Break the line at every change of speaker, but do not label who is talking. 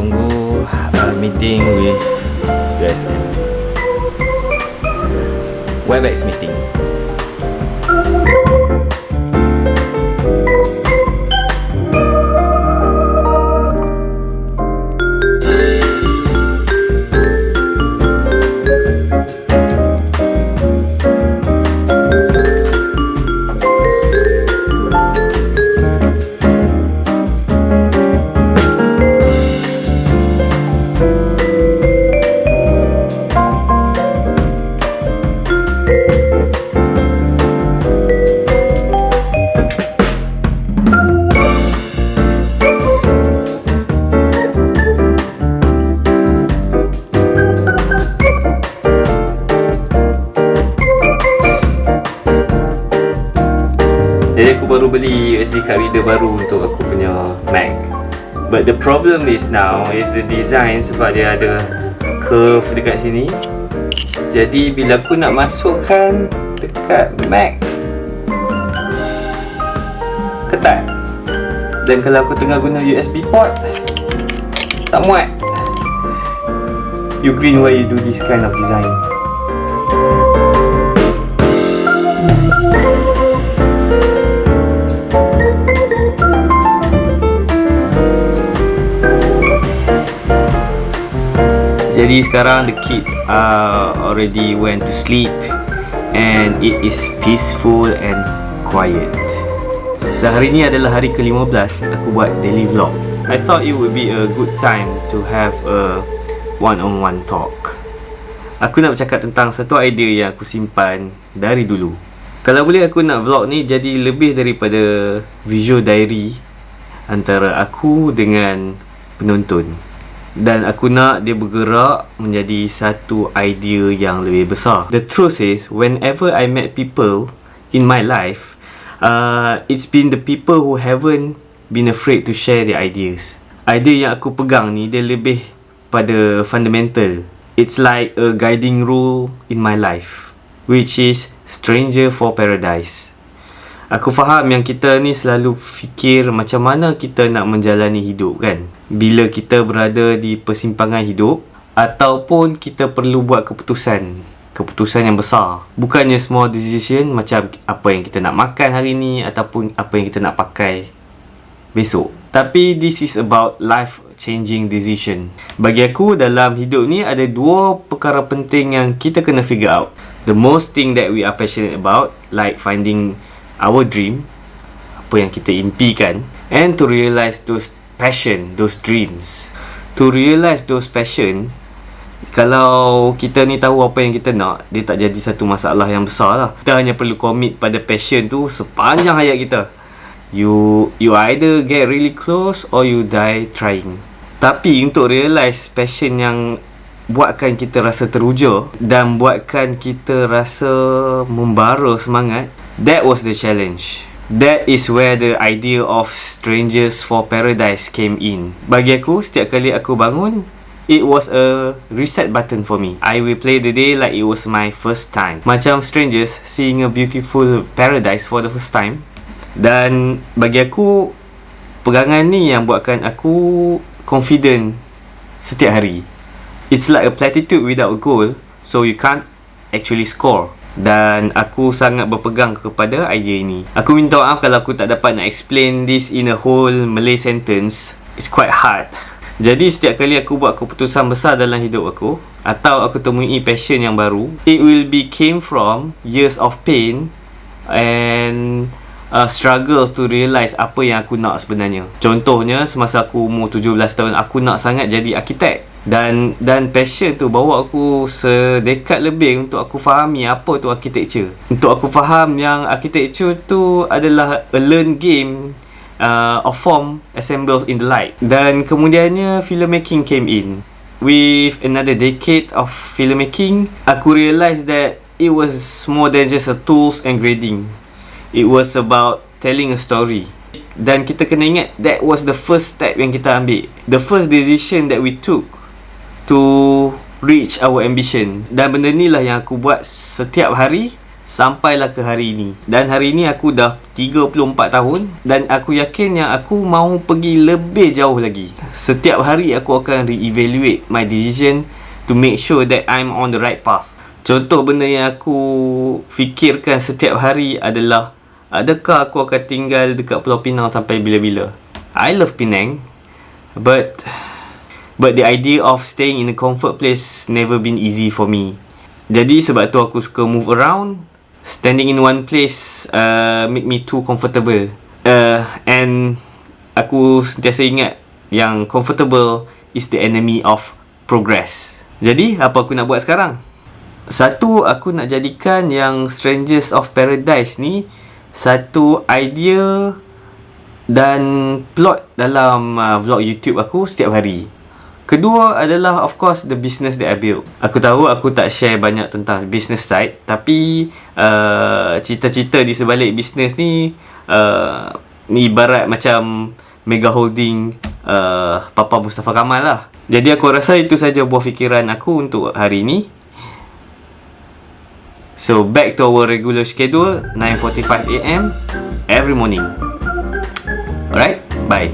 tunggu meeting with USM. Webex meeting. Jadi aku baru beli USB card reader baru untuk aku punya Mac. But the problem is now is the design, sebab dia ada curve dekat sini. Jadi bila aku nak masukkan dekat Mac, ketat. Dan kalau aku tengah guna USB port, tak muat. You green why you do this kind of design. Jadi sekarang the kids are already went to sleep and it is peaceful and quiet. Dan hari ni adalah hari ke-15 aku buat daily vlog. I thought it would be a good time to have a one-on-one talk. Aku nak bercakap tentang satu idea yang aku simpan dari dulu. Kalau boleh aku nak vlog ni jadi lebih daripada visual diary antara aku dengan penonton. Dan aku nak dia bergerak menjadi satu idea yang lebih besar. The truth is, whenever I met people in my life, it's been the people who haven't been afraid to share their ideas. Idea yang aku pegang ni, dia lebih pada fundamental. It's like a guiding rule in my life, which is stranger for paradise. Aku faham yang kita ni selalu fikir macam mana kita nak menjalani hidup kan. Bila kita berada di persimpangan hidup, ataupun kita perlu buat keputusan yang besar. Bukannya small decision macam apa yang kita nak makan hari ni, ataupun apa yang kita nak pakai besok. Tapi this is about life changing decision. Bagi aku dalam hidup ni ada dua perkara penting yang kita kena figure out. The most thing that we are passionate about, like finding our dream, apa yang kita impikan, and to realise those passion, those dreams. To realise those passion, kalau kita ni tahu apa yang kita nak, dia tak jadi satu masalah yang besar lah. Kita hanya perlu commit pada passion tu sepanjang hayat kita. You either get really close or you die trying. Tapi untuk realise passion yang buatkan kita rasa teruja dan buatkan kita rasa membara semangat, that was the challenge. That is where the idea of Strangers for Paradise came in. Bagi aku, setiap kali aku bangun, it was a reset button for me. I will play the day like it was my first time. Macam Strangers seeing a beautiful paradise for the first time. Dan bagi aku, pegangan ni yang buatkan aku confident setiap hari. It's like a platitude without a goal, so you can't actually score. Dan aku sangat berpegang kepada idea ini. Aku minta maaf kalau aku tak dapat nak explain this in a whole Malay sentence. It's quite hard. Jadi setiap kali aku buat keputusan besar dalam hidup aku, atau aku temui passion yang baru, it will be came from years of pain and struggles to realise apa yang aku nak sebenarnya. Contohnya semasa aku umur 17 tahun, aku nak sangat jadi arkitek. Dan passion tu bawa aku sedekat lebih untuk aku fahami apa tu architecture. Untuk aku faham yang architecture tu adalah a learned game of form assembled in the light. Dan kemudiannya filmmaking came in. With another decade of filmmaking, aku realised that it was more than just a tools and grading. It was about telling a story. Dan kita kena ingat, that was the first step yang kita ambil. The first decision that we took to reach our ambition. Dan benda ni lah yang aku buat setiap hari sampailah ke hari ini. Dan hari ini aku dah 34 tahun dan aku yakin yang aku mahu pergi lebih jauh lagi. Setiap hari aku akan re-evaluate my decision to make sure that I'm on the right path. Contoh benda yang aku fikirkan setiap hari adalah, adakah aku akan tinggal dekat Pulau Pinang sampai bila-bila? I love Penang, but the idea of staying in a comfort place never been easy for me. Jadi sebab tu aku suka move around. Standing in one place make me too comfortable. And aku sentiasa ingat yang comfortable is the enemy of progress. Jadi apa aku nak buat sekarang? Satu, aku nak jadikan yang Strangers of Paradise ni satu idea dan plot dalam vlog YouTube aku setiap hari. Kedua adalah of course the business that I build. Aku tahu aku tak share banyak tentang business side, tapi cita-cita di sebalik business ni ibarat macam mega holding Papa Mustafa Kamal lah. Jadi aku rasa itu saja buah fikiran aku untuk hari ini. So back to our regular schedule, 9:45 AM every morning. Alright, bye.